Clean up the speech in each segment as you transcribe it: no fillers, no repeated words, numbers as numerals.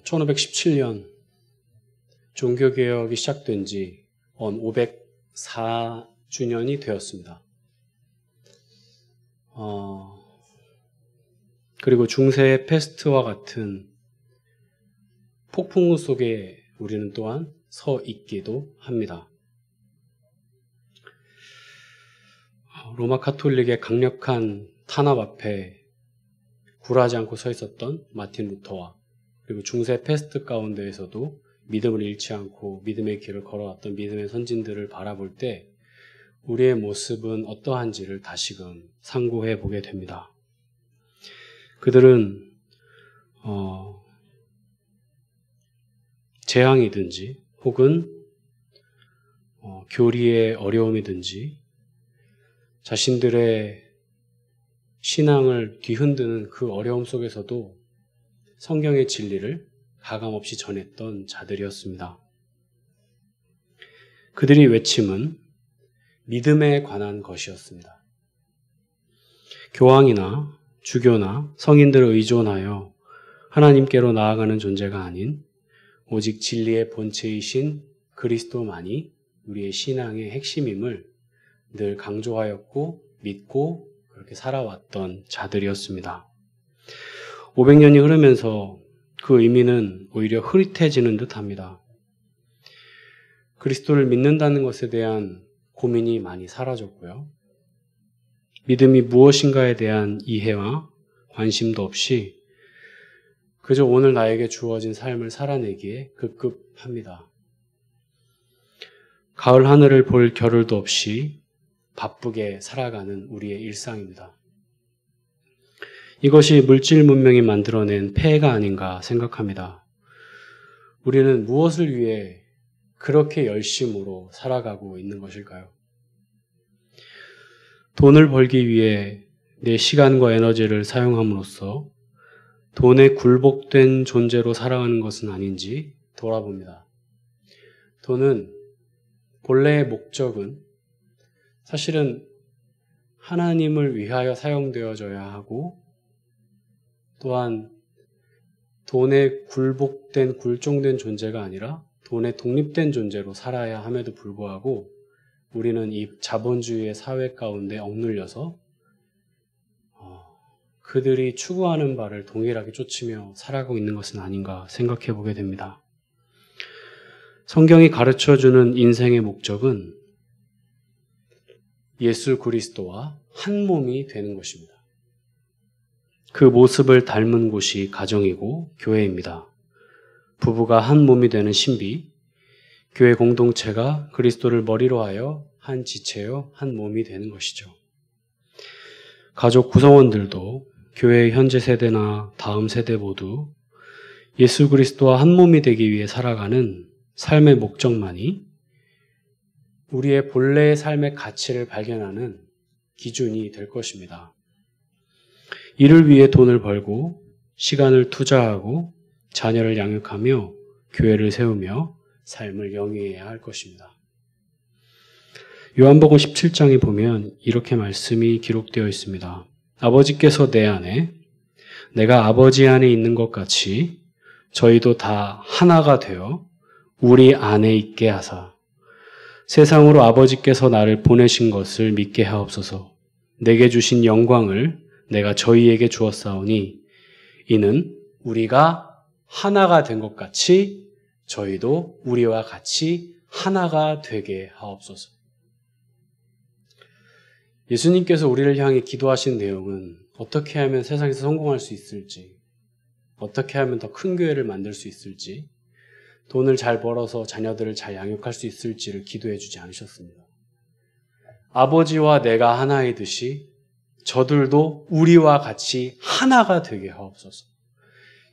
1517년 종교개혁이 시작된 지 504주년이 되었습니다. 그리고 중세 패스트와 같은 폭풍우 속에 우리는 또한 서 있기도 합니다. 로마 카톨릭의 강력한 탄압 앞에 굴하지 않고 서 있었던 마틴 루터와 그리고 중세 패스트 가운데에서도 믿음을 잃지 않고 믿음의 길을 걸어왔던 믿음의 선진들을 바라볼 때 우리의 모습은 어떠한지를 다시금 상고해 보게 됩니다. 그들은 재앙이든지 혹은 교리의 어려움이든지 자신들의 신앙을 뒤흔드는 그 어려움 속에서도 성경의 진리를 가감없이 전했던 자들이었습니다. 그들의 외침은 믿음에 관한 것이었습니다. 교황이나 주교나 성인들을 의존하여 하나님께로 나아가는 존재가 아닌 오직 진리의 본체이신 그리스도만이 우리의 신앙의 핵심임을 늘 강조하였고 믿고 그렇게 살아왔던 자들이었습니다. 500년이 흐르면서 그 의미는 오히려 흐릿해지는 듯합니다. 그리스도를 믿는다는 것에 대한 고민이 많이 사라졌고요. 믿음이 무엇인가에 대한 이해와 관심도 없이 그저 오늘 나에게 주어진 삶을 살아내기에 급급합니다. 가을 하늘을 볼 겨를도 없이 바쁘게 살아가는 우리의 일상입니다. 이것이 물질 문명이 만들어낸 폐해가 아닌가 생각합니다. 우리는 무엇을 위해 그렇게 열심으로 살아가고 있는 것일까요? 돈을 벌기 위해 내 시간과 에너지를 사용함으로써 돈에 굴복된 존재로 살아가는 것은 아닌지 돌아봅니다. 돈은 본래의 목적은 사실은 하나님을 위하여 사용되어져야 하고 또한 돈에 굴복된 굴종된 존재가 아니라 돈에 독립된 존재로 살아야 함에도 불구하고 우리는 이 자본주의의 사회 가운데 억눌려서 그들이 추구하는 바를 동일하게 쫓으며 살아가고 있는 것은 아닌가 생각해 보게 됩니다. 성경이 가르쳐주는 인생의 목적은 예수 그리스도와 한 몸이 되는 것입니다. 그 모습을 닮은 곳이 가정이고 교회입니다. 부부가 한 몸이 되는 신비, 교회 공동체가 그리스도를 머리로 하여 한 지체요, 한 몸이 되는 것이죠. 가족 구성원들도 교회의 현재 세대나 다음 세대 모두 예수 그리스도와 한 몸이 되기 위해 살아가는 삶의 목적만이 우리의 본래의 삶의 가치를 발견하는 기준이 될 것입니다. 이를 위해 돈을 벌고 시간을 투자하고 자녀를 양육하며 교회를 세우며 삶을 영위해야 할 것입니다. 요한복음 17장에 보면 이렇게 말씀이 기록되어 있습니다. 아버지께서 내 안에 내가 아버지 안에 있는 것 같이 저희도 다 하나가 되어 우리 안에 있게 하사 세상으로 아버지께서 나를 보내신 것을 믿게 하옵소서. 내게 주신 영광을 내가 저희에게 주었사오니 이는 우리가 하나가 된 것 같이 저희도 우리와 같이 하나가 되게 하옵소서. 예수님께서 우리를 향해 기도하신 내용은 어떻게 하면 세상에서 성공할 수 있을지, 어떻게 하면 더 큰 교회를 만들 수 있을지, 돈을 잘 벌어서 자녀들을 잘 양육할 수 있을지를 기도해 주지 않으셨습니다. 아버지와 내가 하나이듯이 저들도 우리와 같이 하나가 되게 하옵소서.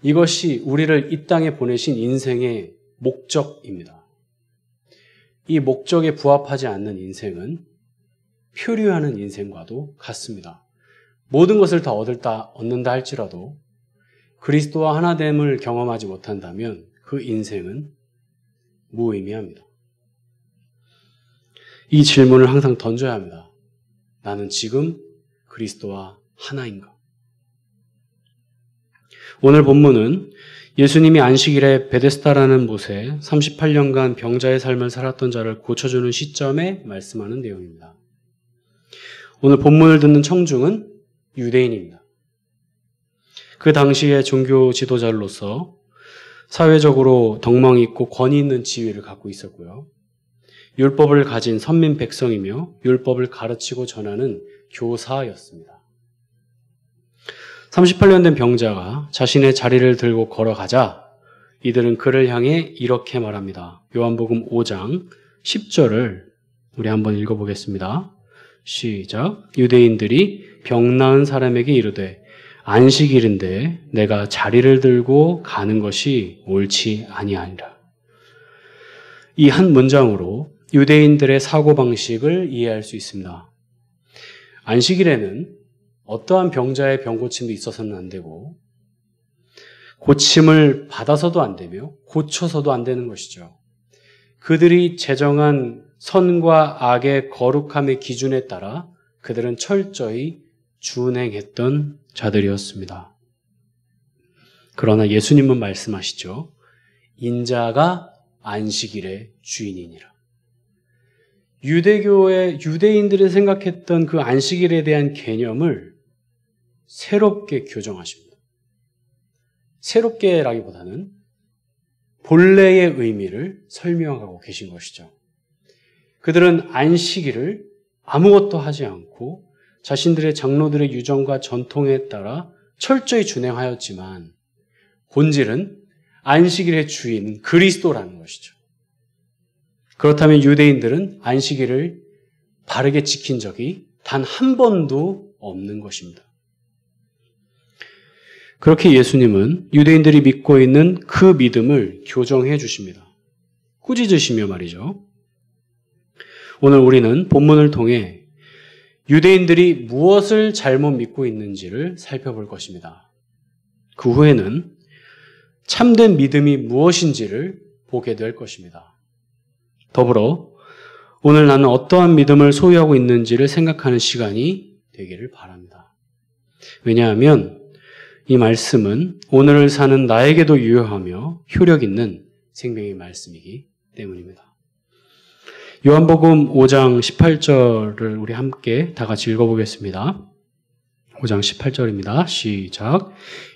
이것이 우리를 이 땅에 보내신 인생의 목적입니다. 이 목적에 부합하지 않는 인생은 표류하는 인생과도 같습니다. 모든 것을 다 얻는다 할지라도 그리스도와 하나됨을 경험하지 못한다면 그 인생은 무의미합니다. 이 질문을 항상 던져야 합니다. 나는 지금 그리스도와 하나인가? 오늘 본문은 예수님이 안식일에 베데스다라는 못에 38년간 병자의 삶을 살았던 자를 고쳐주는 시점에 말씀하는 내용입니다. 오늘 본문을 듣는 청중은 유대인입니다. 그 당시의 종교 지도자로서 사회적으로 덕망이 있고 권위 있는 지위를 갖고 있었고요. 율법을 가진 선민 백성이며 율법을 가르치고 전하는 교사였습니다. 38년 된 병자가 자신의 자리를 들고 걸어가자 이들은 그를 향해 이렇게 말합니다. 요한복음 5장 10절을 우리 한번 읽어보겠습니다. 시작. 유대인들이 병 나은 사람에게 이르되 안식일인데 내가 자리를 들고 가는 것이 옳지 아니하니라. 이 한 문장으로 유대인들의 사고방식을 이해할 수 있습니다. 안식일에는 어떠한 병자의 병고침도 있어서는 안 되고 고침을 받아서도 안 되며 고쳐서도 안 되는 것이죠. 그들이 제정한 선과 악의 거룩함의 기준에 따라 그들은 철저히 준행했던 자들이었습니다. 그러나 예수님은 말씀하시죠. 인자가 안식일의 주인이니라. 유대인들이 생각했던 그 안식일에 대한 개념을 새롭게 교정하십니다. 새롭게라기보다는 본래의 의미를 설명하고 계신 것이죠. 그들은 안식일을 아무것도 하지 않고 자신들의 장로들의 유정과 전통에 따라 철저히 준행하였지만 본질은 안식일의 주인 그리스도라는 것이죠. 그렇다면 유대인들은 안식일을 바르게 지킨 적이 단 한 번도 없는 것입니다. 그렇게 예수님은 유대인들이 믿고 있는 그 믿음을 교정해 주십니다. 꾸짖으시며 말이죠. 오늘 우리는 본문을 통해 유대인들이 무엇을 잘못 믿고 있는지를 살펴볼 것입니다. 그 후에는 참된 믿음이 무엇인지를 보게 될 것입니다. 더불어 오늘 나는 어떠한 믿음을 소유하고 있는지를 생각하는 시간이 되기를 바랍니다. 왜냐하면 이 말씀은 오늘을 사는 나에게도 유효하며 효력 있는 생명의 말씀이기 때문입니다. 요한복음 5장 18절을 우리 함께 다 같이 읽어보겠습니다. 5장 18절입니다. 시작.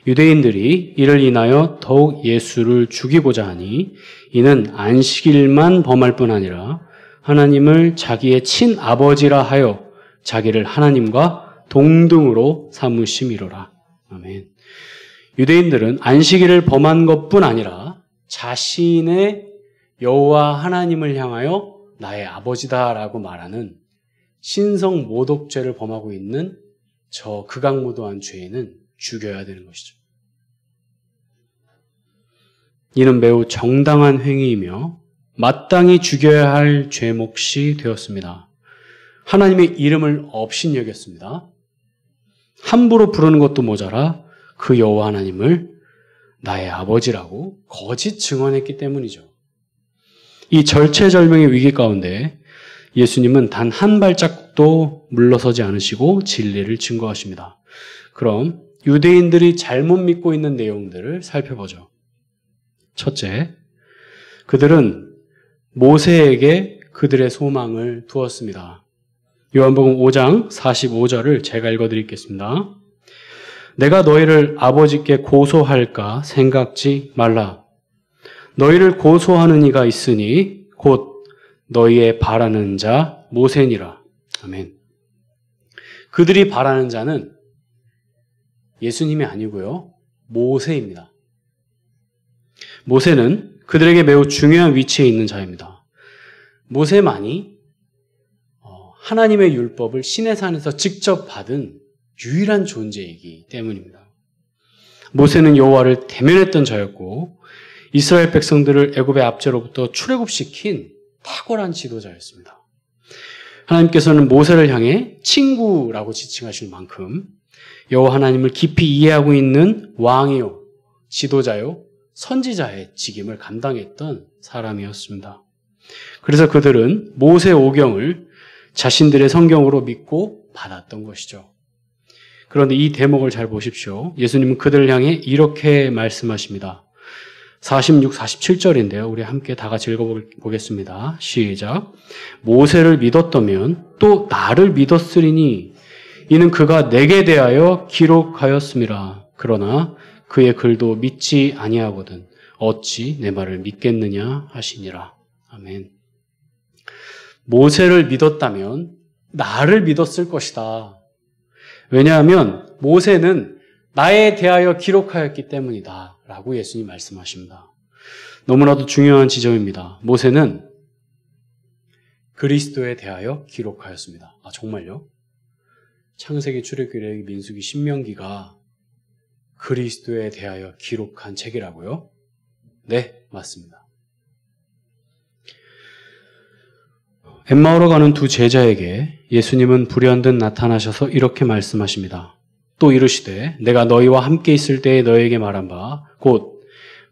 유대인들이 이를 인하여 더욱 예수를 죽이고자 하니 이는 안식일만 범할 뿐 아니라 하나님을 자기의 친아버지라 하여 자기를 하나님과 동등으로 삼으심이로라. 아멘. 유대인들은 안식일을 범한 것뿐 아니라 자신의 여호와 하나님을 향하여 나의 아버지다라고 말하는 신성 모독죄를 범하고 있는 저 극악무도한 죄인은 죽여야 되는 것이죠. 이는 매우 정당한 행위이며 마땅히 죽여야 할 죄몫이 되었습니다. 하나님의 이름을 업신여겼습니다. 함부로 부르는 것도 모자라 그 여호와 하나님을 나의 아버지라고 거짓 증언했기 때문이죠. 이 절체절명의 위기 가운데 예수님은 단 한 발짝도 물러서지 않으시고 진리를 증거하십니다. 그럼 유대인들이 잘못 믿고 있는 내용들을 살펴보죠. 첫째, 그들은 모세에게 그들의 소망을 두었습니다. 요한복음 5장 45절을 제가 읽어드리겠습니다. 내가 너희를 아버지께 고소할까 생각지 말라. 너희를 고소하는 이가 있으니 곧 너희의 바라는 자 모세니라. 아멘. 그들이 바라는 자는 예수님이 아니고요. 모세입니다. 모세는 그들에게 매우 중요한 위치에 있는 자입니다. 모세만이 하나님의 율법을 시내산에서 직접 받은 유일한 존재이기 때문입니다. 모세는 여호와를 대면했던 자였고 이스라엘 백성들을 애굽의 압제로부터 출애굽시킨 탁월한 지도자였습니다. 하나님께서는 모세를 향해 친구라고 지칭하실 만큼 여호와 하나님을 깊이 이해하고 있는 왕이요, 지도자요, 선지자의 직임을 감당했던 사람이었습니다. 그래서 그들은 모세 오경을 자신들의 성경으로 믿고 받았던 것이죠. 그런데 이 대목을 잘 보십시오. 예수님은 그들을 향해 이렇게 말씀하십니다. 46, 47절인데요. 우리 함께 다 같이 읽어보겠습니다. 시작. 모세를 믿었다면 또 나를 믿었으리니 이는 그가 내게 대하여 기록하였음이라. 그러나 그의 글도 믿지 아니하거든 어찌 내 말을 믿겠느냐 하시니라. 아멘. 모세를 믿었다면 나를 믿었을 것이다. 왜냐하면 모세는 나에 대하여 기록하였기 때문이다 라고 예수님 말씀하십니다. 너무나도 중요한 지점입니다. 모세는 그리스도에 대하여 기록하였습니다. 아, 정말요? 창세기, 출애굽기, 레위기, 민수기, 신명기가 그리스도에 대하여 기록한 책이라고요? 네, 맞습니다. 엠마오로 가는 두 제자에게 예수님은 불현듯 나타나셔서 이렇게 말씀하십니다. 또 이르시되 내가 너희와 함께 있을 때에 너희에게 말한 바 곧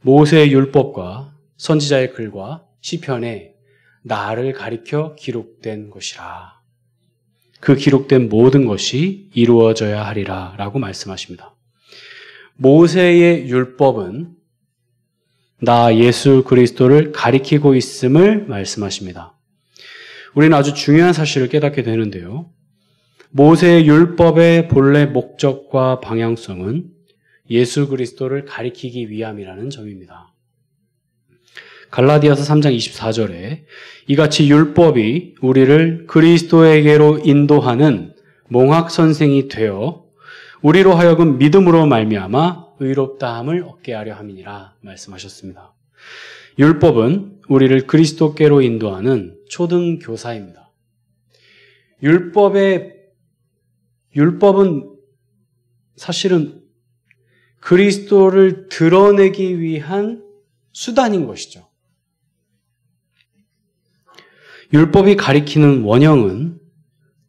모세의 율법과 선지자의 글과 시편에 나를 가리켜 기록된 것이라. 그 기록된 모든 것이 이루어져야 하리라 라고 말씀하십니다. 모세의 율법은 나 예수 그리스도를 가리키고 있음을 말씀하십니다. 우리는 아주 중요한 사실을 깨닫게 되는데요. 모세의 율법의 본래 목적과 방향성은 예수 그리스도를 가리키기 위함이라는 점입니다. 갈라디아서 3장 24절에 이같이 율법이 우리를 그리스도에게로 인도하는 몽학선생이 되어 우리로 하여금 믿음으로 말미암아 의롭다함을 얻게 하려 함이니라 말씀하셨습니다. 율법은 우리를 그리스도께로 인도하는 초등교사입니다. 율법은 사실은 그리스도를 드러내기 위한 수단인 것이죠. 율법이 가리키는 원형은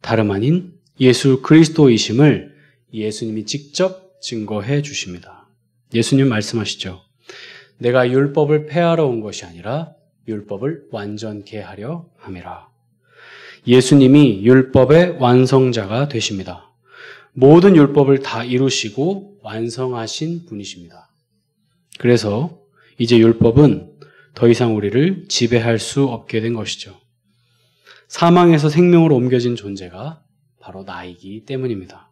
다름 아닌 예수 그리스도이심을 예수님이 직접 증거해 주십니다. 예수님 말씀하시죠. 내가 율법을 폐하러 온 것이 아니라 율법을 완전케 하려 함이라. 예수님이 율법의 완성자가 되십니다. 모든 율법을 다 이루시고 완성하신 분이십니다. 그래서 이제 율법은 더 이상 우리를 지배할 수 없게 된 것이죠. 사망에서 생명으로 옮겨진 존재가 바로 나이기 때문입니다.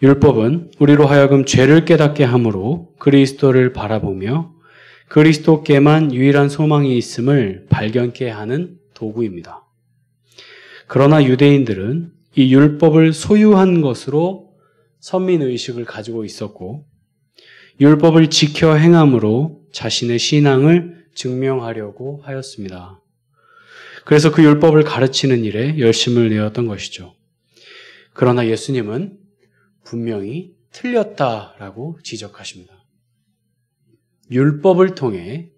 율법은 우리로 하여금 죄를 깨닫게 함으로 그리스도를 바라보며 그리스도께만 유일한 소망이 있음을 발견케 하는 도구입니다. 그러나 유대인들은 이 율법을 소유한 것으로 선민의식을 가지고 있었고 율법을 지켜 행함으로 자신의 신앙을 증명하려고 하였습니다. 그래서 그 율법을 가르치는 일에 열심을 내었던 것이죠. 그러나 예수님은 분명히 틀렸다라고 지적하십니다. 율법을 통해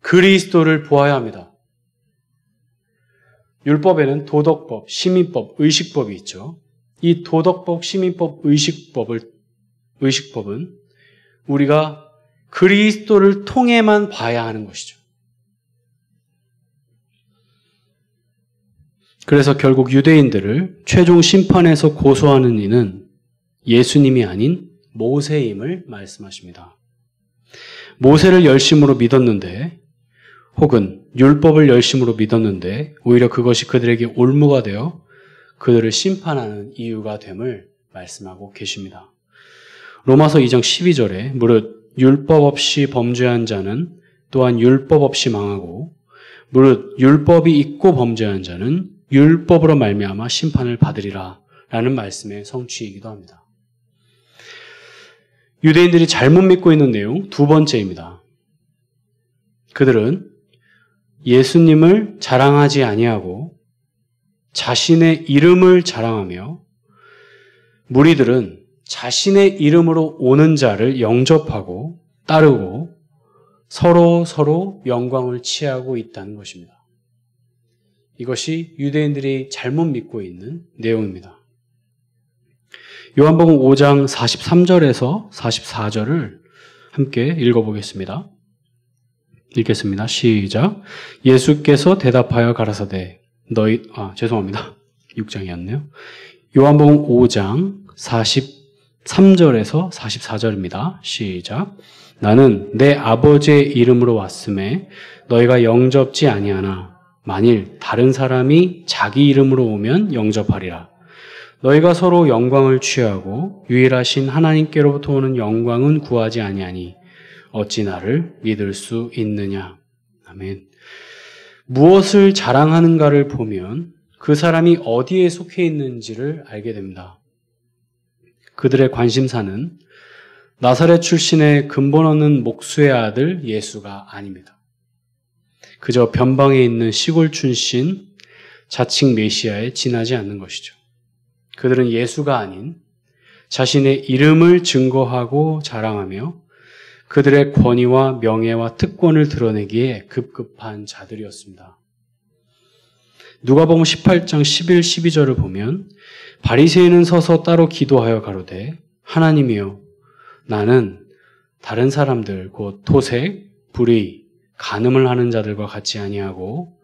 그리스도를 보아야 합니다. 율법에는 도덕법, 시민법, 의식법이 있죠. 이 도덕법, 시민법, 의식법은 우리가 그리스도를 통해만 봐야 하는 것이죠. 그래서 결국 유대인들을 최종 심판에서 고소하는 이는 예수님이 아닌 모세임을 말씀하십니다. 모세를 열심으로 믿었는데 혹은 율법을 열심으로 믿었는데 오히려 그것이 그들에게 올무가 되어 그들을 심판하는 이유가 됨을 말씀하고 계십니다. 로마서 2장 12절에 무릇 율법 없이 범죄한 자는 또한 율법 없이 망하고 무릇 율법이 있고 범죄한 자는 율법으로 말미암아 심판을 받으리라 라는 말씀의 성취이기도 합니다. 유대인들이 잘못 믿고 있는 내용 두 번째입니다. 그들은 예수님을 자랑하지 아니하고 자신의 이름을 자랑하며 무리들은 자신의 이름으로 오는 자를 영접하고 따르고 서로 영광을 취하고 있다는 것입니다. 이것이 유대인들이 잘못 믿고 있는 내용입니다. 요한복음 5장 43절에서 44절을 함께 읽어보겠습니다. 읽겠습니다. 시작. 예수께서 대답하여 가라사대 죄송합니다. 6장이었네요. 요한복음 5장 43절에서 44절입니다. 시작. 나는 내 아버지의 이름으로 왔음에 너희가 영접지 아니하나 만일 다른 사람이 자기 이름으로 오면 영접하리라. 너희가 서로 영광을 취하고 유일하신 하나님께로부터 오는 영광은 구하지 아니하니 어찌 나를 믿을 수 있느냐. 아멘. 무엇을 자랑하는가를 보면 그 사람이 어디에 속해 있는지를 알게 됩니다. 그들의 관심사는 나사렛 출신의 근본 없는 목수의 아들 예수가 아닙니다. 그저 변방에 있는 시골 출신 자칭 메시아에 지나지 않는 것이죠. 그들은 예수가 아닌 자신의 이름을 증거하고 자랑하며 그들의 권위와 명예와 특권을 드러내기에 급급한 자들이었습니다. 누가복음 18장 11, 12절을 보면 바리새인은 서서 따로 기도하여 가로되 하나님이여 나는 다른 사람들 곧 토색, 불의, 간음을 하는 자들과 같지 아니하고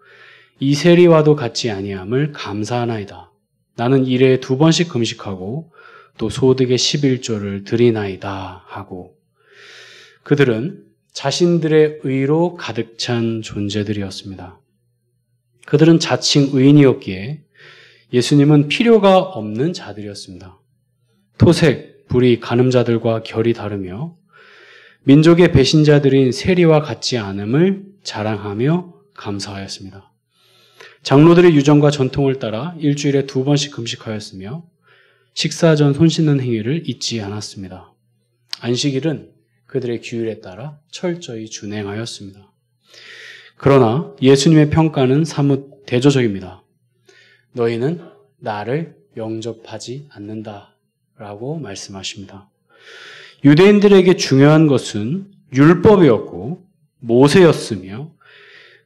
이 세리와도 같지 아니함을 감사하나이다. 나는 일에 2번씩 금식하고 또 소득의 11조를 드리나이다 하고 그들은 자신들의 의로 가득 찬 존재들이었습니다. 그들은 자칭 의인이었기에 예수님은 필요가 없는 자들이었습니다. 토색, 불의, 간음자들과 결이 다르며 민족의 배신자들인 세리와 같지 않음을 자랑하며 감사하였습니다. 장로들의 유전과 전통을 따라 일주일에 2번씩 금식하였으며 식사 전 손 씻는 행위를 잊지 않았습니다. 안식일은 그들의 규율에 따라 철저히 준행하였습니다. 그러나 예수님의 평가는 사뭇 대조적입니다. 너희는 나를 영접하지 않는다 라고 말씀하십니다. 유대인들에게 중요한 것은 율법이었고 모세였으며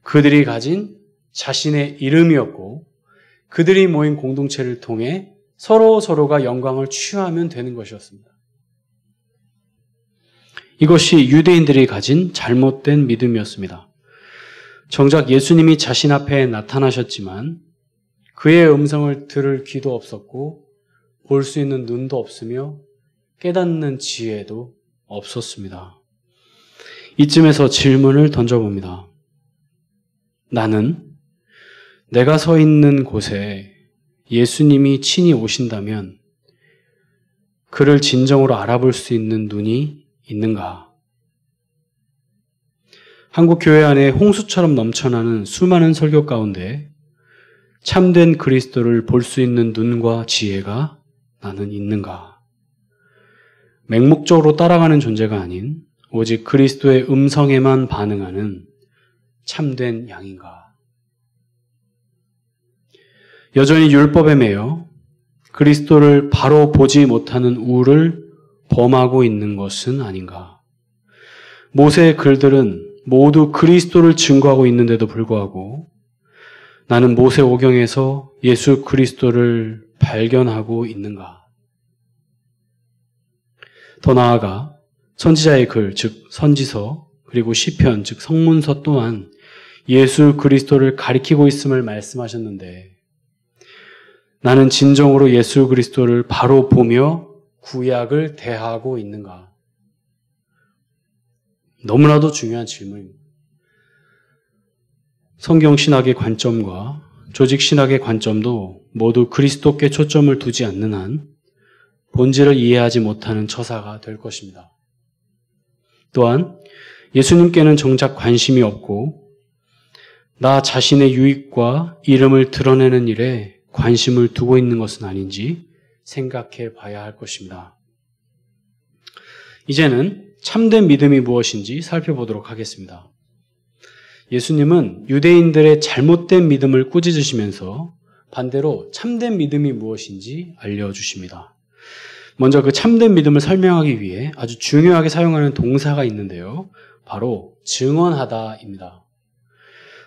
그들이 가진 자신의 이름이었고 그들이 모인 공동체를 통해 서로가 영광을 취하면 되는 것이었습니다. 이것이 유대인들이 가진 잘못된 믿음이었습니다. 정작 예수님이 자신 앞에 나타나셨지만 그의 음성을 들을 귀도 없었고 볼 수 있는 눈도 없으며 깨닫는 지혜도 없었습니다. 이쯤에서 질문을 던져봅니다. 나는 내가 서 있는 곳에 예수님이 친히 오신다면 그를 진정으로 알아볼 수 있는 눈이 있는가? 한국 교회 안에 홍수처럼 넘쳐나는 수많은 설교 가운데 참된 그리스도를 볼 수 있는 눈과 지혜가 나는 있는가? 맹목적으로 따라가는 존재가 아닌 오직 그리스도의 음성에만 반응하는 참된 양인가? 여전히 율법에 매여 그리스도를 바로 보지 못하는 우를 범하고 있는 것은 아닌가? 모세의 글들은 모두 그리스도를 증거하고 있는데도 불구하고 나는 모세 오경에서 예수 그리스도를 발견하고 있는가? 더 나아가 선지자의 글, 즉 선지서, 그리고 시편, 즉 성문서 또한 예수 그리스도를 가리키고 있음을 말씀하셨는데 나는 진정으로 예수 그리스도를 바로 보며 구약을 대하고 있는가? 너무나도 중요한 질문입니다. 성경신학의 관점과 조직신학의 관점도 모두 그리스도께 초점을 두지 않는 한 본질을 이해하지 못하는 처사가 될 것입니다. 또한 예수님께는 정작 관심이 없고 나 자신의 유익과 이름을 드러내는 일에 관심을 두고 있는 것은 아닌지 생각해 봐야 할 것입니다. 이제는 참된 믿음이 무엇인지 살펴보도록 하겠습니다. 예수님은 유대인들의 잘못된 믿음을 꾸짖으시면서 반대로 참된 믿음이 무엇인지 알려주십니다. 먼저 그 참된 믿음을 설명하기 위해 아주 중요하게 사용하는 동사가 있는데요. 바로 증언하다입니다.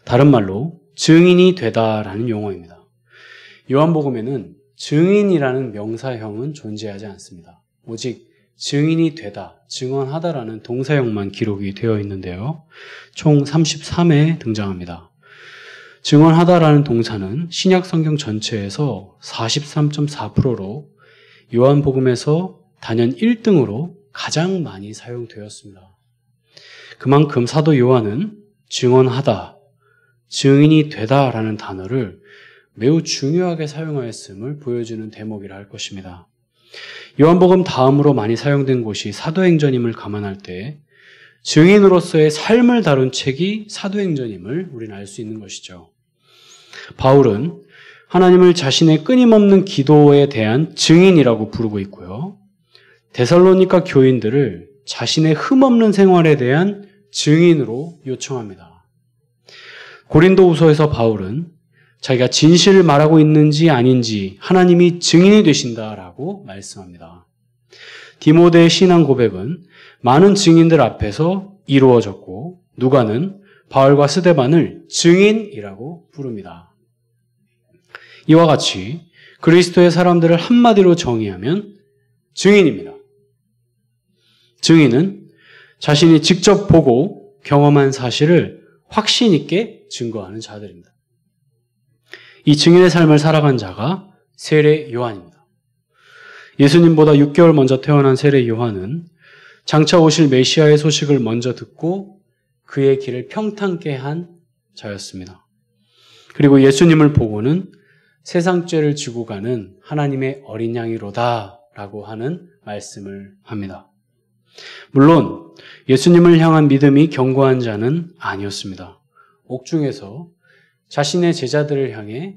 다른 말로 증인이 되다라는 용어입니다. 요한복음에는 증인이라는 명사형은 존재하지 않습니다. 오직 증인이 되다, 증언하다라는 동사형만 기록이 되어 있는데요. 총 33회 등장합니다. 증언하다라는 동사는 신약 성경 전체에서 43.4%로 요한복음에서 단연 1등으로 가장 많이 사용되었습니다. 그만큼 사도 요한은 증언하다, 증인이 되다라는 단어를 매우 중요하게 사용하였음을 보여주는 대목이라 할 것입니다. 요한복음 다음으로 많이 사용된 곳이 사도행전임을 감안할 때 증인으로서의 삶을 다룬 책이 사도행전임을 우리는 알 수 있는 것이죠. 바울은 하나님을 자신의 끊임없는 기도에 대한 증인이라고 부르고 있고요. 데살로니가 교인들을 자신의 흠없는 생활에 대한 증인으로 요청합니다. 고린도후서에서 바울은 자기가 진실을 말하고 있는지 아닌지 하나님이 증인이 되신다라고 말씀합니다. 디모데의 신앙 고백은 많은 증인들 앞에서 이루어졌고 누가는 바울과 스데반을 증인이라고 부릅니다. 이와 같이 그리스도의 사람들을 한마디로 정의하면 증인입니다. 증인은 자신이 직접 보고 경험한 사실을 확신 있게 증거하는 자들입니다. 이 증인의 삶을 살아간 자가 세례 요한입니다. 예수님보다 6개월 먼저 태어난 세례 요한은 장차 오실 메시아의 소식을 먼저 듣고 그의 길을 평탄케 한 자였습니다. 그리고 예수님을 보고는 세상 죄를 지고 가는 하나님의 어린 양이로다 라고 하는 말씀을 합니다. 물론 예수님을 향한 믿음이 견고한 자는 아니었습니다. 옥중에서 자신의 제자들을 향해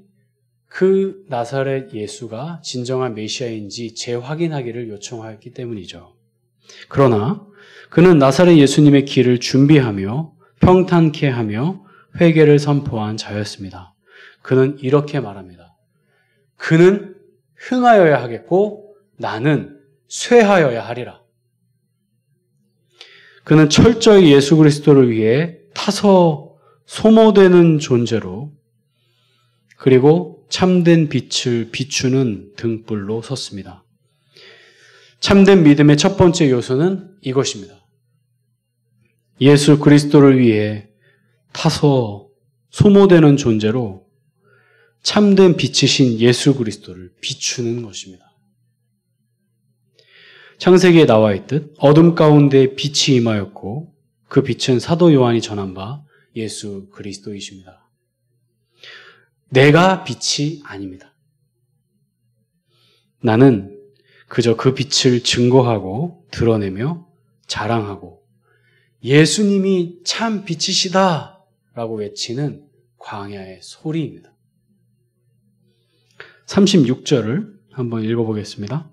그 나사렛 예수가 진정한 메시아인지 재확인하기를 요청하였기 때문이죠. 그러나 그는 나사렛 예수님의 길을 준비하며 평탄케 하며 회개를 선포한 자였습니다. 그는 이렇게 말합니다. 그는 흥하여야 하겠고 나는 쇠하여야 하리라. 그는 철저히 예수 그리스도를 위해 타서 소모되는 존재로 그리고 참된 빛을 비추는 등불로 섰습니다. 참된 믿음의 첫 번째 요소는 이것입니다. 예수 그리스도를 위해 타서 소모되는 존재로 참된 빛이신 예수 그리스도를 비추는 것입니다. 창세기에 나와 있듯 어둠 가운데 빛이 임하였고 그 빛은 사도 요한이 전한 바 예수 그리스도이십니다. 내가 빛이 아닙니다. 나는 그저 그 빛을 증거하고 드러내며 자랑하고 예수님이 참 빛이시다 라고 외치는 광야의 소리입니다. 36절을 한번 읽어보겠습니다.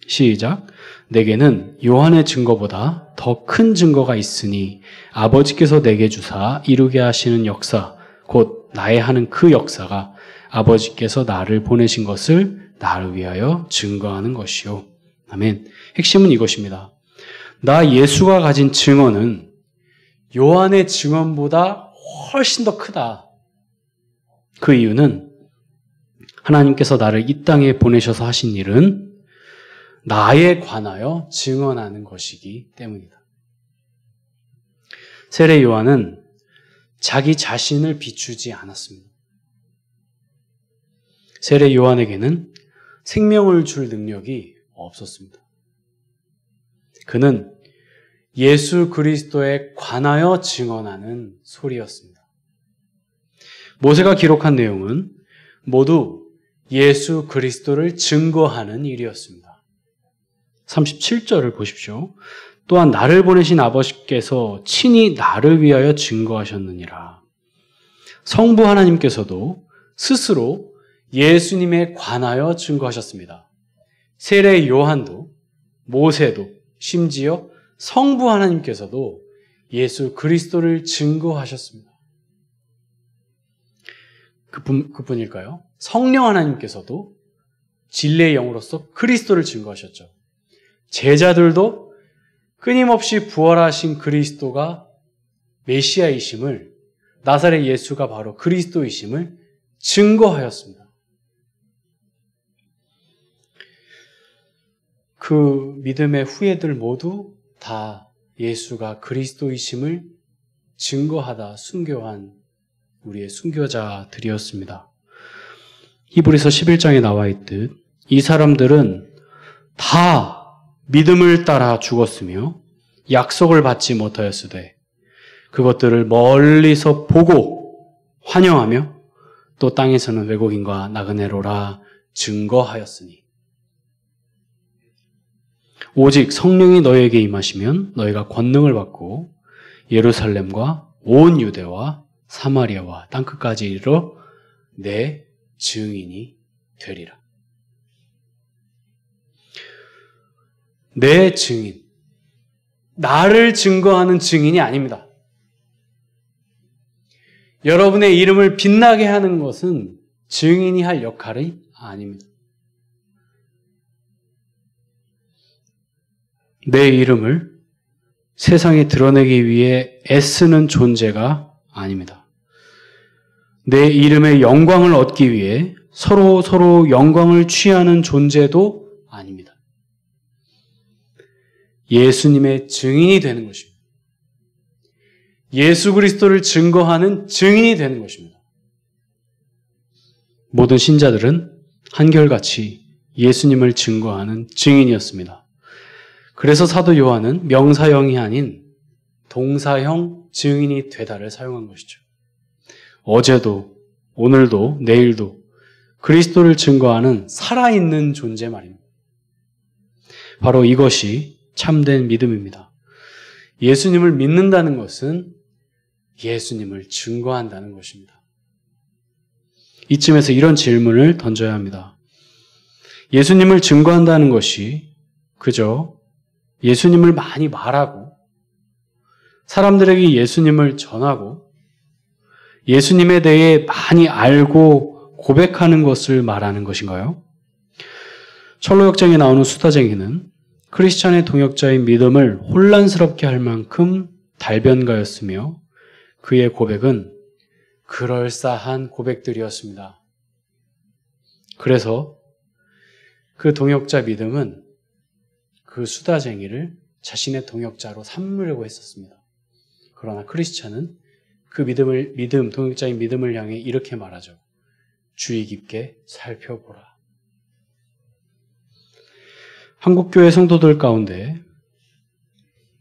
시작. 내게는 요한의 증거보다 더 큰 증거가 있으니 아버지께서 내게 주사 이루게 하시는 역사 곧 나의 하는 그 역사가 아버지께서 나를 보내신 것을 나를 위하여 증거하는 것이요. 아멘. 핵심은 이것입니다. 나 예수가 가진 증언은 요한의 증언보다 훨씬 더 크다. 그 이유는 하나님께서 나를 이 땅에 보내셔서 하신 일은 나에 관하여 증언하는 것이기 때문이다. 세례 요한은 자기 자신을 비추지 않았습니다. 세례 요한에게는 생명을 줄 능력이 없었습니다. 그는 예수 그리스도에 관하여 증언하는 소리였습니다. 모세가 기록한 내용은 모두 예수 그리스도를 증거하는 일이었습니다. 37절을 보십시오. 또한 나를 보내신 아버지께서 친히 나를 위하여 증거하셨느니라. 성부 하나님께서도 스스로 예수님에 관하여 증거하셨습니다. 세례 요한도 모세도 심지어 성부 하나님께서도 예수 그리스도를 증거하셨습니다. 그뿐일까요? 성령 하나님께서도 진리의 영으로서 그리스도를 증거하셨죠. 제자들도 끊임없이 부활하신 그리스도가 메시아이심을, 나사렛 예수가 바로 그리스도이심을 증거하였습니다. 그 믿음의 후예들 모두 다 예수가 그리스도이심을 증거하다 순교한 우리의 순교자들이었습니다. 히브리서 11장에 나와 있듯 이 사람들은 다 믿음을 따라 죽었으며 약속을 받지 못하였으되 그것들을 멀리서 보고 환영하며 또 땅에서는 왜곡인과 나그네로라 증거하였으니 오직 성령이 너희에게 임하시면 너희가 권능을 받고 예루살렘과 온 유대와 사마리아와 땅끝까지 이르러 내 증인이 되리라. 내 증인. 나를 증거하는 증인이 아닙니다. 여러분의 이름을 빛나게 하는 것은 증인이 할 역할이 아닙니다. 내 이름을 세상에 드러내기 위해 애쓰는 존재가 아닙니다. 내 이름의 영광을 얻기 위해 서로 영광을 취하는 존재도 아닙니다. 예수님의 증인이 되는 것입니다. 예수 그리스도를 증거하는 증인이 되는 것입니다. 모든 신자들은 한결같이 예수님을 증거하는 증인이었습니다. 그래서 사도 요한은 명사형이 아닌 동사형 증인이 되다를 사용한 것이죠. 어제도, 오늘도, 내일도 그리스도를 증거하는 살아있는 존재 말입니다. 바로 이것이 참된 믿음입니다. 예수님을 믿는다는 것은 예수님을 증거한다는 것입니다. 이쯤에서 이런 질문을 던져야 합니다. 예수님을 증거한다는 것이 그저 예수님을 많이 말하고 사람들에게 예수님을 전하고 예수님에 대해 많이 알고 고백하는 것을 말하는 것인가요? 철로역정에 나오는 수다쟁이는 크리스찬의 동역자인 믿음을 혼란스럽게 할 만큼 달변가였으며 그의 고백은 그럴싸한 고백들이었습니다. 그래서 그 동역자 믿음은 그 수다쟁이를 자신의 동역자로 삼으려고 했었습니다. 그러나 크리스찬은 그 동역자인 믿음을 향해 이렇게 말하죠. 주의 깊게 살펴보라. 한국교회 성도들 가운데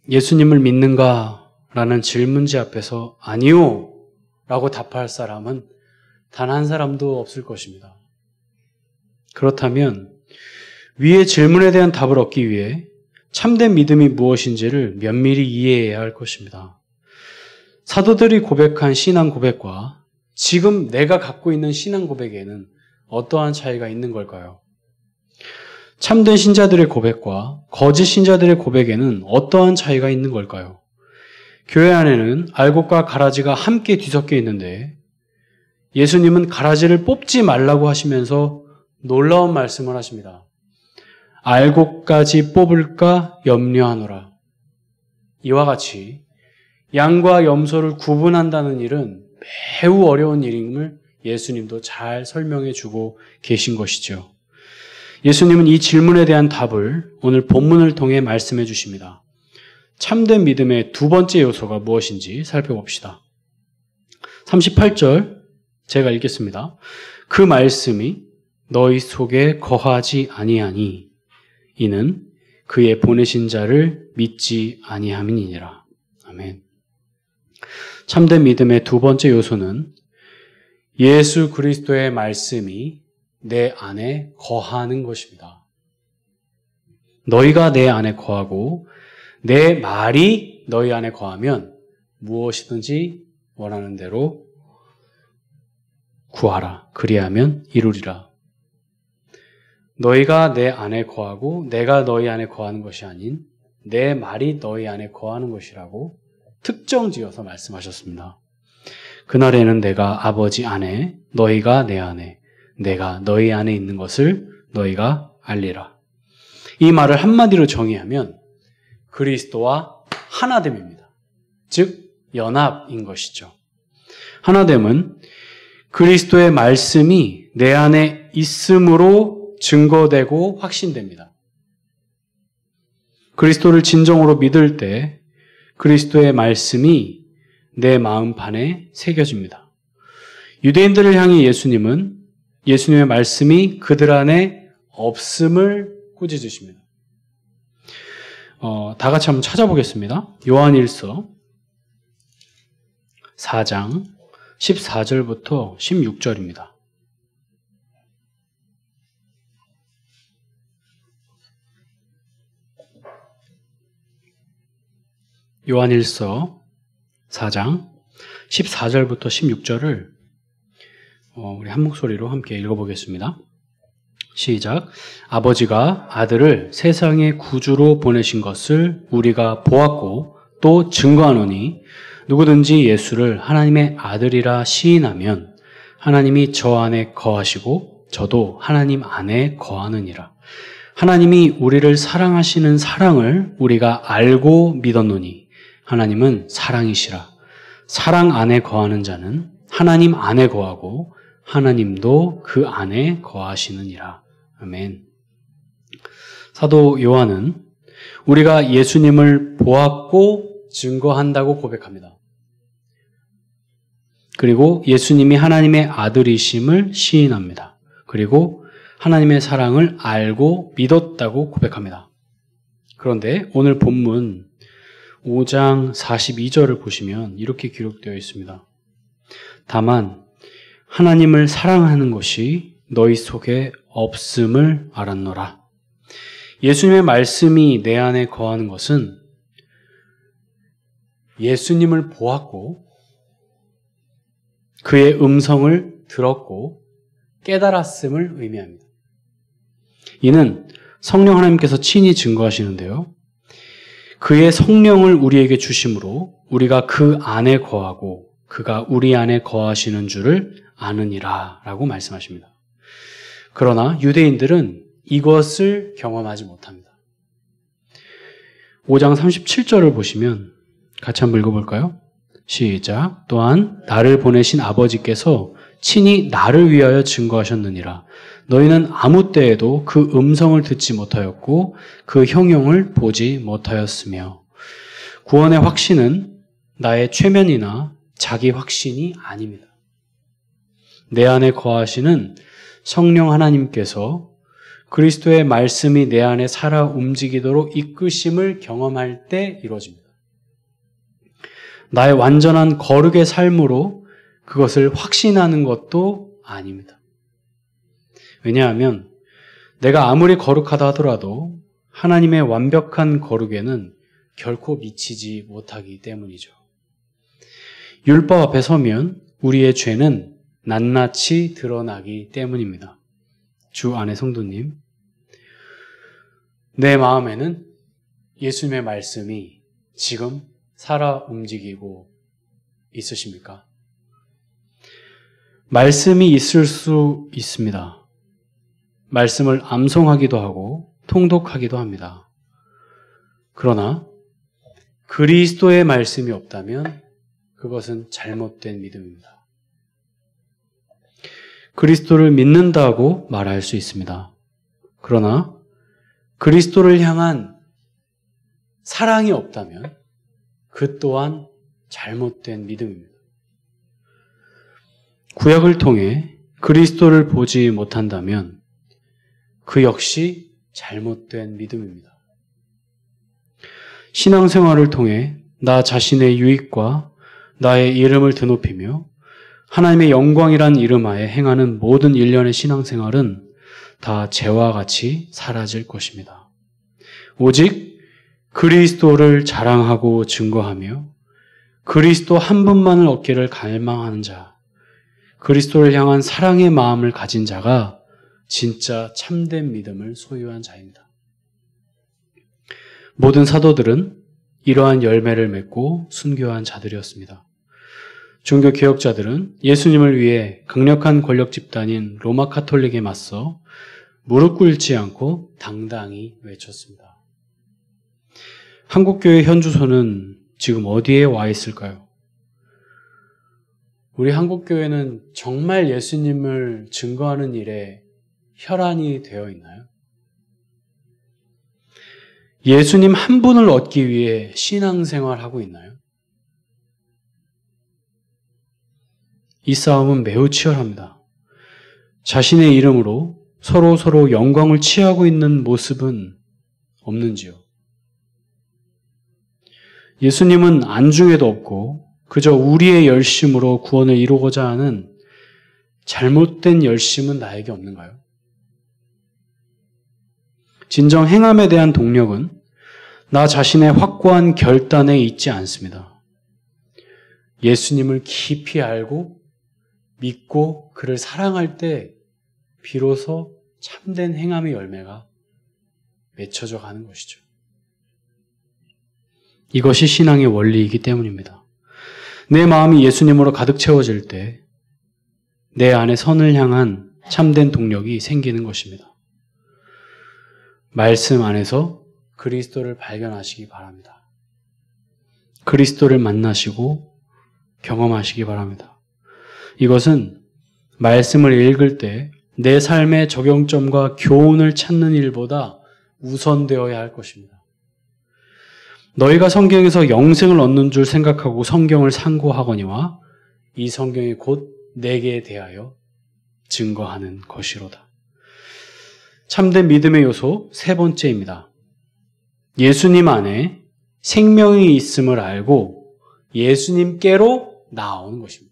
예수님을 믿는가? 라는 질문지 앞에서 아니요! 라고 답할 사람은 단 한 사람도 없을 것입니다. 그렇다면 위의 질문에 대한 답을 얻기 위해 참된 믿음이 무엇인지를 면밀히 이해해야 할 것입니다. 사도들이 고백한 신앙 고백과 지금 내가 갖고 있는 신앙 고백에는 어떠한 차이가 있는 걸까요? 참된 신자들의 고백과 거짓 신자들의 고백에는 어떠한 차이가 있는 걸까요? 교회 안에는 알곡과 가라지가 함께 뒤섞여 있는데 예수님은 가라지를 뽑지 말라고 하시면서 놀라운 말씀을 하십니다. 알곡까지 뽑을까 염려하노라. 이와 같이 양과 염소를 구분한다는 일은 매우 어려운 일임을 예수님도 잘 설명해 주고 계신 것이죠. 예수님은 이 질문에 대한 답을 오늘 본문을 통해 말씀해 주십니다. 참된 믿음의 두 번째 요소가 무엇인지 살펴봅시다. 38절 제가 읽겠습니다. 그 말씀이 너희 속에 거하지 아니하니 이는 그의 보내신 자를 믿지 아니함이니라. 아멘. 참된 믿음의 두 번째 요소는 예수 그리스도의 말씀이 내 안에 거하는 것입니다. 너희가 내 안에 거하고 내 말이 너희 안에 거하면 무엇이든지 원하는 대로 구하라. 그리하면 이루리라. 너희가 내 안에 거하고 내가 너희 안에 거하는 것이 아닌 내 말이 너희 안에 거하는 것이라고 특정지어서 말씀하셨습니다. 그날에는 내가 아버지 안에 너희가 내 안에 내가 너희 안에 있는 것을 너희가 알리라. 이 말을 한마디로 정의하면 그리스도와 하나됨입니다. 즉 연합인 것이죠. 하나됨은 그리스도의 말씀이 내 안에 있음으로 증거되고 확신됩니다. 그리스도를 진정으로 믿을 때 그리스도의 말씀이 내 마음판에 새겨집니다. 유대인들을 향해 예수님은 예수님의 말씀이 그들 안에 없음을 꾸짖으십니다. 다 같이 한번 찾아보겠습니다. 요한일서 4장 14절부터 16절입니다. 요한일서 4장 14절부터 16절을 우리 한 목소리로 함께 읽어보겠습니다. 시작. 아버지가 아들을 세상의 구주로 보내신 것을 우리가 보았고 또 증거하노니 누구든지 예수를 하나님의 아들이라 시인하면 하나님이 저 안에 거하시고 저도 하나님 안에 거하느니라. 하나님이 우리를 사랑하시는 사랑을 우리가 알고 믿었노니 하나님은 사랑이시라. 사랑 안에 거하는 자는 하나님 안에 거하고 하나님도 그 안에 거하시느니라. 아멘. 사도 요한은 우리가 예수님을 보았고 증거한다고 고백합니다. 그리고 예수님이 하나님의 아들이심을 시인합니다. 그리고 하나님의 사랑을 알고 믿었다고 고백합니다. 그런데 오늘 본문 5장 42절을 보시면 이렇게 기록되어 있습니다. 다만 하나님을 사랑하는 것이 너희 속에 없음을 알았노라. 예수님의 말씀이 내 안에 거하는 것은 예수님을 보았고 그의 음성을 들었고 깨달았음을 의미합니다. 이는 성령 하나님께서 친히 증거하시는데요. 그의 성령을 우리에게 주심으로 우리가 그 안에 거하고 그가 우리 안에 거하시는 줄을 아느니라 라고 말씀하십니다. 그러나 유대인들은 이것을 경험하지 못합니다. 5장 37절을 보시면 같이 한번 읽어볼까요? 시작. 또한 나를 보내신 아버지께서 친히 나를 위하여 증거하셨느니라. 너희는 아무 때에도 그 음성을 듣지 못하였고 그 형용을 보지 못하였으며. 구원의 확신은 나의 최면이나 자기 확신이 아닙니다. 내 안에 거하시는 성령 하나님께서 그리스도의 말씀이 내 안에 살아 움직이도록 이끄심을 경험할 때 이루어집니다. 나의 완전한 거룩의 삶으로 그것을 확신하는 것도 아닙니다. 왜냐하면 내가 아무리 거룩하다 하더라도 하나님의 완벽한 거룩에는 결코 미치지 못하기 때문이죠. 율법 앞에 서면 우리의 죄는 낱낱이 드러나기 때문입니다. 주 안의 성도님, 내 마음에는 예수님의 말씀이 지금 살아 움직이고 있으십니까? 말씀이 있을 수 있습니다. 말씀을 암송하기도 하고 통독하기도 합니다. 그러나 그리스도의 말씀이 없다면 그것은 잘못된 믿음입니다. 그리스도를 믿는다고 말할 수 있습니다. 그러나 그리스도를 향한 사랑이 없다면 그 또한 잘못된 믿음입니다. 구약을 통해 그리스도를 보지 못한다면 그 역시 잘못된 믿음입니다. 신앙생활을 통해 나 자신의 유익과 나의 이름을 드높이며 하나님의 영광이란 이름 하에 행하는 모든 일련의 신앙생활은 다 죄와 같이 사라질 것입니다. 오직 그리스도를 자랑하고 증거하며 그리스도 한 분만을 얻기를 갈망하는 자, 그리스도를 향한 사랑의 마음을 가진 자가 진짜 참된 믿음을 소유한 자입니다. 모든 사도들은 이러한 열매를 맺고 순교한 자들이었습니다. 종교 개혁자들은 예수님을 위해 강력한 권력 집단인 로마 카톨릭에 맞서 무릎 꿇지 않고 당당히 외쳤습니다. 한국교회 현주소는 지금 어디에 와 있을까요? 우리 한국교회는 정말 예수님을 증거하는 일에 혈안이 되어 있나요? 예수님 한 분을 얻기 위해 신앙생활하고 있나요? 이 싸움은 매우 치열합니다. 자신의 이름으로 서로 영광을 취하고 있는 모습은 없는지요? 예수님은 안중에도 없고 그저 우리의 열심으로 구원을 이루고자 하는 잘못된 열심은 나에게 없는가요? 진정 행함에 대한 동력은 나 자신의 확고한 결단에 있지 않습니다. 예수님을 깊이 알고 믿고 그를 사랑할 때 비로소 참된 행함의 열매가 맺혀져 가는 것이죠. 이것이 신앙의 원리이기 때문입니다. 내 마음이 예수님으로 가득 채워질 때 내 안에 선을 향한 참된 동력이 생기는 것입니다. 말씀 안에서 그리스도를 발견하시기 바랍니다. 그리스도를 만나시고 경험하시기 바랍니다. 이것은 말씀을 읽을 때 내 삶의 적용점과 교훈을 찾는 일보다 우선되어야 할 것입니다. 너희가 성경에서 영생을 얻는 줄 생각하고 성경을 상고하거니와 이 성경이 곧 내게 대하여 증거하는 것이로다. 참된 믿음의 요소 세 번째입니다. 예수님 안에 생명이 있음을 알고 예수님께로 나아오는 것입니다.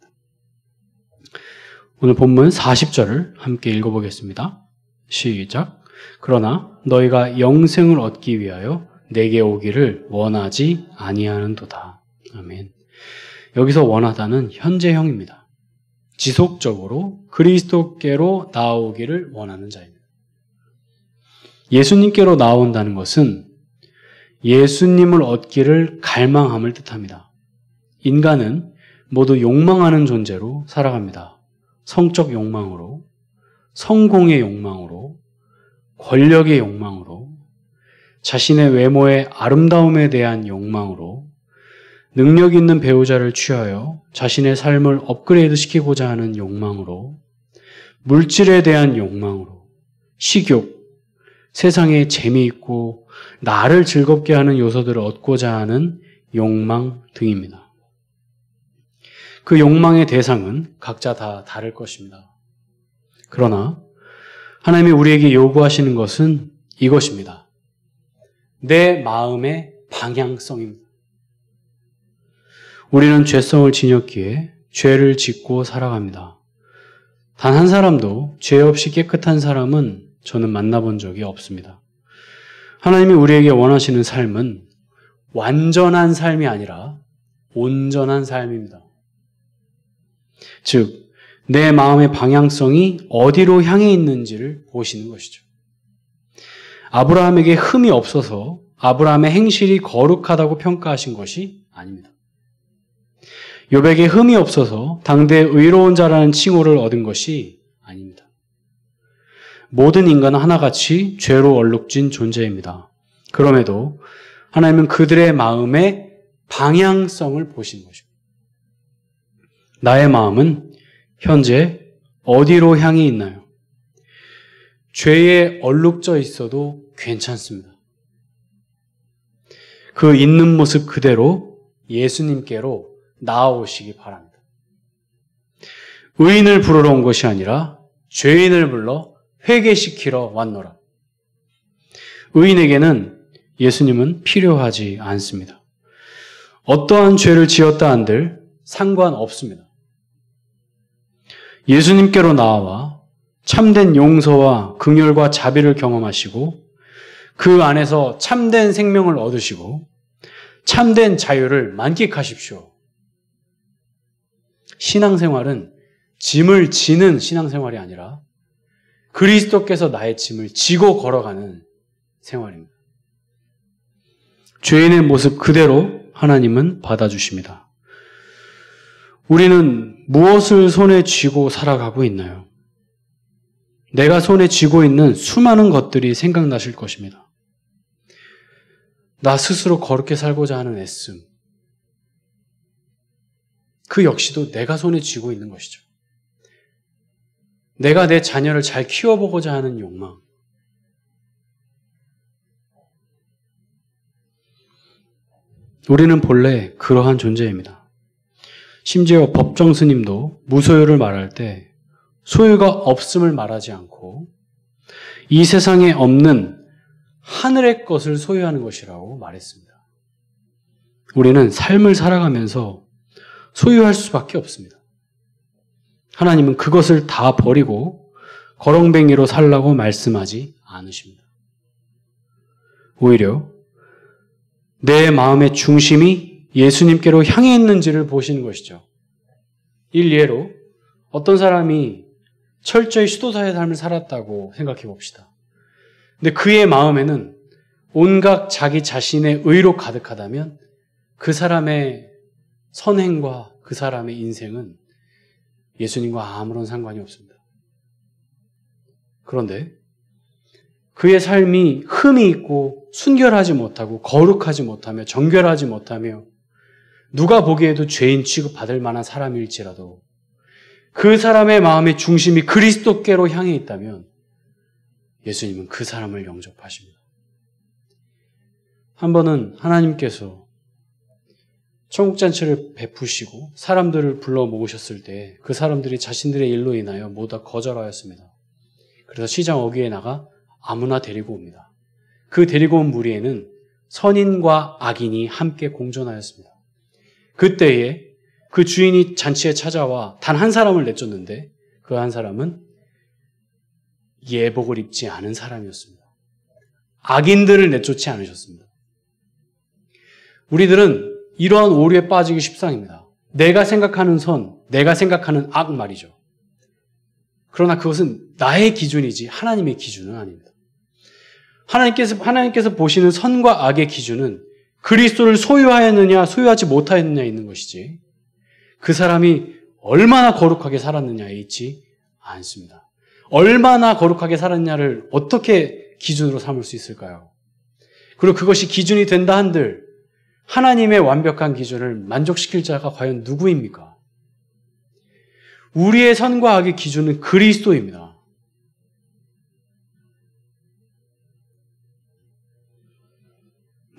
오늘 본문 40절을 함께 읽어보겠습니다. 시작. 그러나 너희가 영생을 얻기 위하여 내게 오기를 원하지 아니하는도다. 아멘. 여기서 원하다는 현재형입니다. 지속적으로 그리스도께로 나아오기를 원하는 자입니다. 예수님께로 나온다는 것은 예수님을 얻기를 갈망함을 뜻합니다. 인간은 모두 욕망하는 존재로 살아갑니다. 성적 욕망으로, 성공의 욕망으로, 권력의 욕망으로, 자신의 외모의 아름다움에 대한 욕망으로, 능력 있는 배우자를 취하여 자신의 삶을 업그레이드 시키고자 하는 욕망으로, 물질에 대한 욕망으로, 식욕, 세상에 재미있고 나를 즐겁게 하는 요소들을 얻고자 하는 욕망 등입니다. 그 욕망의 대상은 각자 다 다를 것입니다. 그러나 하나님이 우리에게 요구하시는 것은 이것입니다. 내 마음의 방향성입니다. 우리는 죄성을 지녔기에 죄를 짓고 살아갑니다. 단 한 사람도 죄 없이 깨끗한 사람은 저는 만나본 적이 없습니다. 하나님이 우리에게 원하시는 삶은 완전한 삶이 아니라 온전한 삶입니다. 즉, 내 마음의 방향성이 어디로 향해 있는지를 보시는 것이죠. 아브라함에게 흠이 없어서 아브라함의 행실이 거룩하다고 평가하신 것이 아닙니다. 욥에게 흠이 없어서 당대의 의로운 자라는 칭호를 얻은 것이 아닙니다. 모든 인간은 하나같이 죄로 얼룩진 존재입니다. 그럼에도 하나님은 그들의 마음의 방향성을 보시는 것입니다. 나의 마음은 현재 어디로 향해 있나요? 죄에 얼룩져 있어도 괜찮습니다. 그 있는 모습 그대로 예수님께로 나아오시기 바랍니다. 의인을 부르러 온 것이 아니라 죄인을 불러 회개시키러 왔노라. 의인에게는 예수님은 필요하지 않습니다. 어떠한 죄를 지었다 한들 상관없습니다. 예수님께로 나와 참된 용서와 긍휼과 자비를 경험하시고 그 안에서 참된 생명을 얻으시고 참된 자유를 만끽하십시오. 신앙생활은 짐을 지는 신앙생활이 아니라 그리스도께서 나의 짐을 지고 걸어가는 생활입니다. 죄인의 모습 그대로 하나님은 받아주십니다. 우리는 무엇을 손에 쥐고 살아가고 있나요? 내가 손에 쥐고 있는 수많은 것들이 생각나실 것입니다. 나 스스로 거룩게 살고자 하는 애씀. 그 역시도 내가 손에 쥐고 있는 것이죠. 내가 내 자녀를 잘 키워보고자 하는 욕망. 우리는 본래 그러한 존재입니다. 심지어 법정 스님도 무소유를 말할 때 소유가 없음을 말하지 않고 이 세상에 없는 하늘의 것을 소유하는 것이라고 말했습니다. 우리는 삶을 살아가면서 소유할 수밖에 없습니다. 하나님은 그것을 다 버리고 거렁뱅이로 살라고 말씀하지 않으십니다. 오히려 내 마음의 중심이 예수님께로 향해 있는지를 보시는 것이죠. 일례로 어떤 사람이 철저히 수도사의 삶을 살았다고 생각해 봅시다. 근데 그의 마음에는 온갖 자기 자신의 의로 가득하다면 그 사람의 선행과 그 사람의 인생은 예수님과 아무런 상관이 없습니다. 그런데 그의 삶이 흠이 있고 순결하지 못하고 거룩하지 못하며 정결하지 못하며 누가 보기에도 죄인 취급받을 만한 사람일지라도 그 사람의 마음의 중심이 그리스도께로 향해 있다면 예수님은 그 사람을 영접하십니다. 한 번은 하나님께서 천국잔치를 베푸시고 사람들을 불러 모으셨을 때 그 사람들이 자신들의 일로 인하여 모두 다 거절하였습니다. 그래서 시장 어귀에 나가 아무나 데리고 옵니다. 그 데리고 온 무리에는 선인과 악인이 함께 공존하였습니다. 그때에 그 주인이 잔치에 찾아와 단 한 사람을 내쫓는데 그 한 사람은 예복을 입지 않은 사람이었습니다. 악인들을 내쫓지 않으셨습니다. 우리들은 이러한 오류에 빠지기 십상입니다. 내가 생각하는 선, 내가 생각하는 악 말이죠. 그러나 그것은 나의 기준이지 하나님의 기준은 아닙니다. 하나님께서 보시는 선과 악의 기준은 그리스도를 소유하였느냐 소유하지 못하였느냐에 있는 것이지 그 사람이 얼마나 거룩하게 살았느냐에 있지 않습니다. 얼마나 거룩하게 살았냐를 어떻게 기준으로 삼을 수 있을까요? 그리고 그것이 기준이 된다 한들 하나님의 완벽한 기준을 만족시킬 자가 과연 누구입니까? 우리의 선과 악의 기준은 그리스도입니다.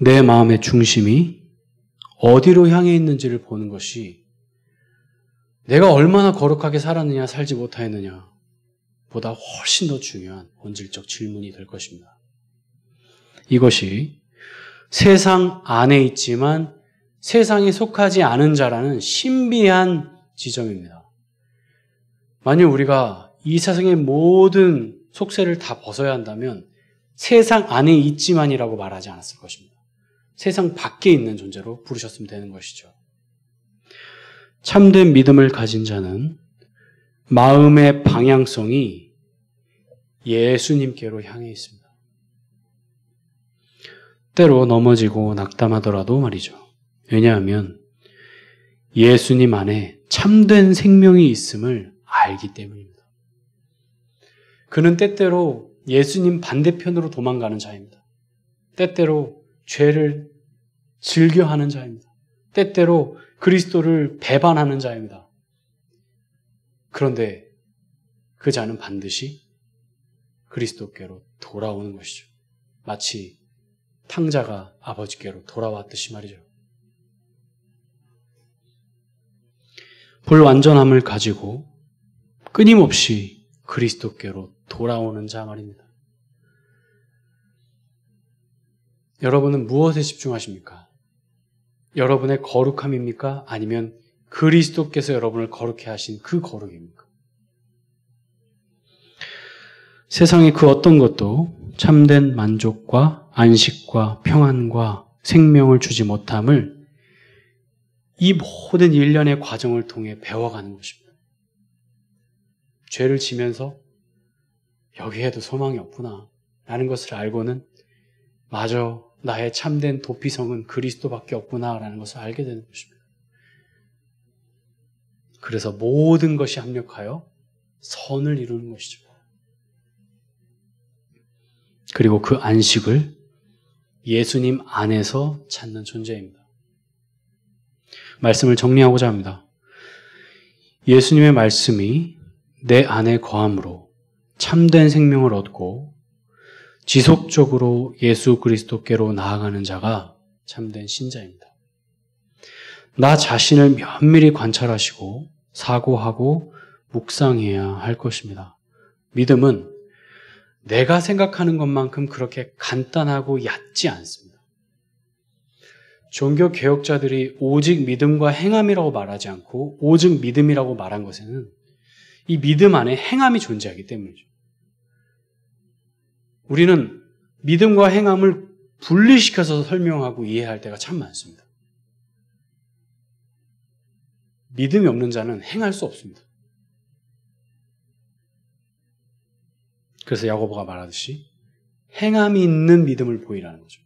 내 마음의 중심이 어디로 향해 있는지를 보는 것이 내가 얼마나 거룩하게 살았느냐 살지 못하였느냐 보다 훨씬 더 중요한 본질적 질문이 될 것입니다. 이것이 세상 안에 있지만 세상에 속하지 않은 자라는 신비한 지점입니다. 만약 우리가 이 세상의 모든 속세를 다 벗어야 한다면 세상 안에 있지만이라고 말하지 않았을 것입니다. 세상 밖에 있는 존재로 부르셨으면 되는 것이죠. 참된 믿음을 가진 자는 마음의 방향성이 예수님께로 향해 있습니다. 때로 넘어지고 낙담하더라도 말이죠. 왜냐하면 예수님 안에 참된 생명이 있음을 알기 때문입니다. 그는 때때로 예수님 반대편으로 도망가는 자입니다. 때때로 죄를 즐겨하는 자입니다. 때때로 그리스도를 배반하는 자입니다. 그런데 그 자는 반드시 그리스도께로 돌아오는 것이죠. 마치 탕자가 아버지께로 돌아왔듯이 말이죠. 불완전함을 가지고 끊임없이 그리스도께로 돌아오는 자 말입니다. 여러분은 무엇에 집중하십니까? 여러분의 거룩함입니까? 아니면 그리스도께서 여러분을 거룩해 하신 그 거룩입니까? 세상의 그 어떤 것도 참된 만족과 안식과 평안과 생명을 주지 못함을 이 모든 일련의 과정을 통해 배워가는 것입니다. 죄를 지면서 여기에도 소망이 없구나 라는 것을 알고는 맞아, 나의 참된 도피성은 그리스도밖에 없구나라는 것을 알게 되는 것입니다. 그래서 모든 것이 합력하여 선을 이루는 것이죠. 그리고 그 안식을 예수님 안에서 찾는 존재입니다. 말씀을 정리하고자 합니다. 예수님의 말씀이 내 안에 거함으로 참된 생명을 얻고 지속적으로 예수 그리스도께로 나아가는 자가 참된 신자입니다. 나 자신을 면밀히 관찰하시고 사고하고 묵상해야 할 것입니다. 믿음은 내가 생각하는 것만큼 그렇게 간단하고 얕지 않습니다. 종교 개혁자들이 오직 믿음과 행함이라고 말하지 않고 오직 믿음이라고 말한 것에는 이 믿음 안에 행함이 존재하기 때문이죠. 우리는 믿음과 행함을 분리시켜서 설명하고 이해할 때가 참 많습니다. 믿음이 없는 자는 행할 수 없습니다. 그래서 야고보가 말하듯이 행함이 있는 믿음을 보이라는 거죠.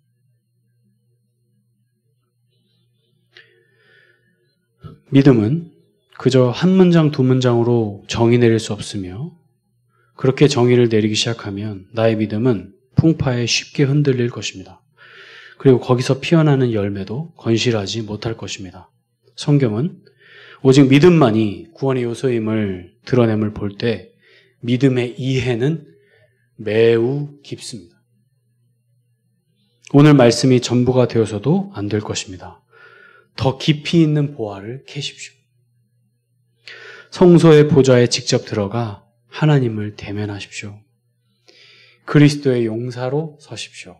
믿음은 그저 한 문장, 두 문장으로 정의 내릴 수 없으며 그렇게 정의를 내리기 시작하면 나의 믿음은 풍파에 쉽게 흔들릴 것입니다. 그리고 거기서 피어나는 열매도 건실하지 못할 것입니다. 성경은 오직 믿음만이 구원의 요소임을 드러냄을 볼 때 믿음의 이해는 매우 깊습니다. 오늘 말씀이 전부가 되어서도 안 될 것입니다. 더 깊이 있는 보화를 캐십시오. 성소의 보좌에 직접 들어가 하나님을 대면하십시오. 그리스도의 용사로 서십시오.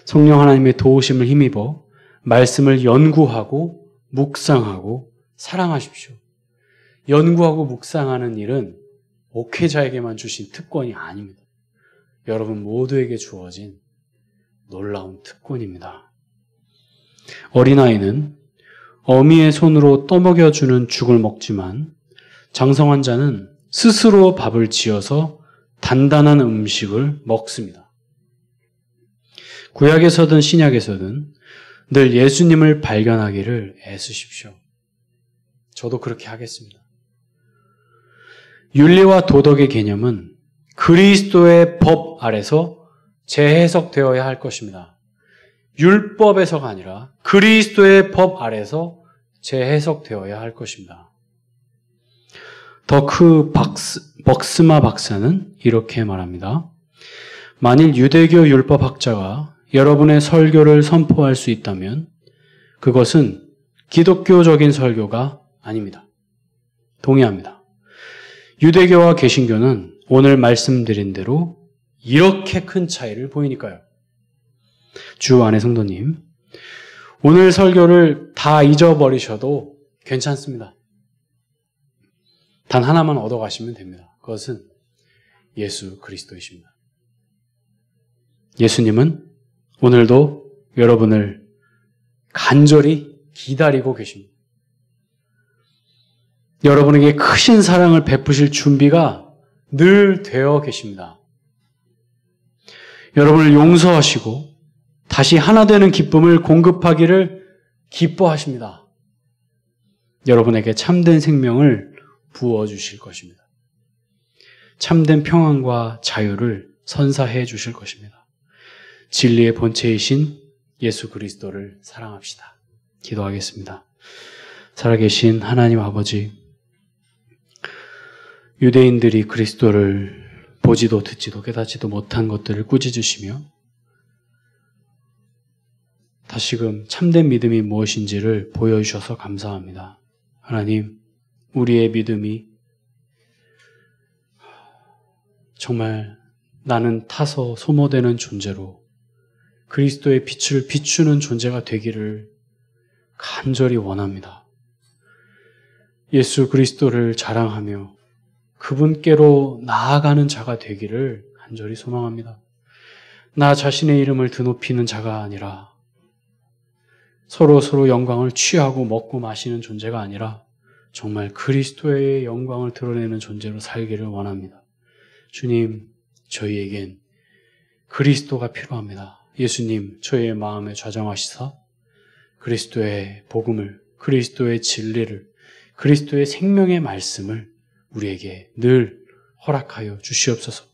성령 하나님의 도우심을 힘입어 말씀을 연구하고 묵상하고 사랑하십시오. 연구하고 묵상하는 일은 목회자에게만 주신 특권이 아닙니다. 여러분 모두에게 주어진 놀라운 특권입니다. 어린아이는 어미의 손으로 떠먹여주는 죽을 먹지만 장성한 자는 스스로 밥을 지어서 단단한 음식을 먹습니다. 구약에서든 신약에서든 늘 예수님을 발견하기를 애쓰십시오. 저도 그렇게 하겠습니다. 윤리와 도덕의 개념은 그리스도의 법 아래서 재해석되어야 할 것입니다. 율법에서가 아니라 그리스도의 법 아래서 재해석되어야 할 것입니다. 더크 벅스마 박사는 이렇게 말합니다. 만일 유대교 율법학자가 여러분의 설교를 선포할 수 있다면 그것은 기독교적인 설교가 아닙니다. 동의합니다. 유대교와 개신교는 오늘 말씀드린 대로 이렇게 큰 차이를 보이니까요. 주 안의 성도님, 오늘 설교를 다 잊어버리셔도 괜찮습니다. 단 하나만 얻어가시면 됩니다. 그것은 예수 그리스도이십니다. 예수님은 오늘도 여러분을 간절히 기다리고 계십니다. 여러분에게 크신 사랑을 베푸실 준비가 늘 되어 계십니다. 여러분을 용서하시고 다시 하나 되는 기쁨을 공급하기를 기뻐하십니다. 여러분에게 참된 생명을 부어주실 것입니다. 참된 평안과 자유를 선사해 주실 것입니다. 진리의 본체이신 예수 그리스도를 사랑합시다. 기도하겠습니다. 살아계신 하나님 아버지, 유대인들이 그리스도를 보지도 듣지도 깨닫지도 못한 것들을 꾸짖으시며 다시금 참된 믿음이 무엇인지를 보여주셔서 감사합니다. 하나님, 우리의 믿음이 정말 나는 타서 소모되는 존재로 그리스도의 빛을 비추는 존재가 되기를 간절히 원합니다. 예수 그리스도를 자랑하며 그분께로 나아가는 자가 되기를 간절히 소망합니다. 나 자신의 이름을 드높이는 자가 아니라 서로 영광을 취하고 먹고 마시는 존재가 아니라 정말 그리스도의 영광을 드러내는 존재로 살기를 원합니다. 주님, 저희에겐 그리스도가 필요합니다. 예수님, 저희의 마음에 좌정하시사 그리스도의 복음을, 그리스도의 진리를, 그리스도의 생명의 말씀을 우리에게 늘 허락하여 주시옵소서.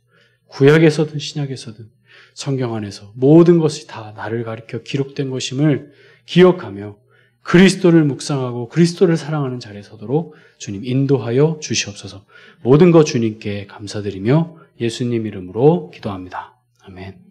구약에서든 신약에서든 성경 안에서 모든 것이 다 나를 가리켜 기록된 것임을 기억하며 그리스도를 묵상하고 그리스도를 사랑하는 자리에 서도록 주님 인도하여 주시옵소서. 모든 것 주님께 감사드리며 예수님 이름으로 기도합니다. 아멘.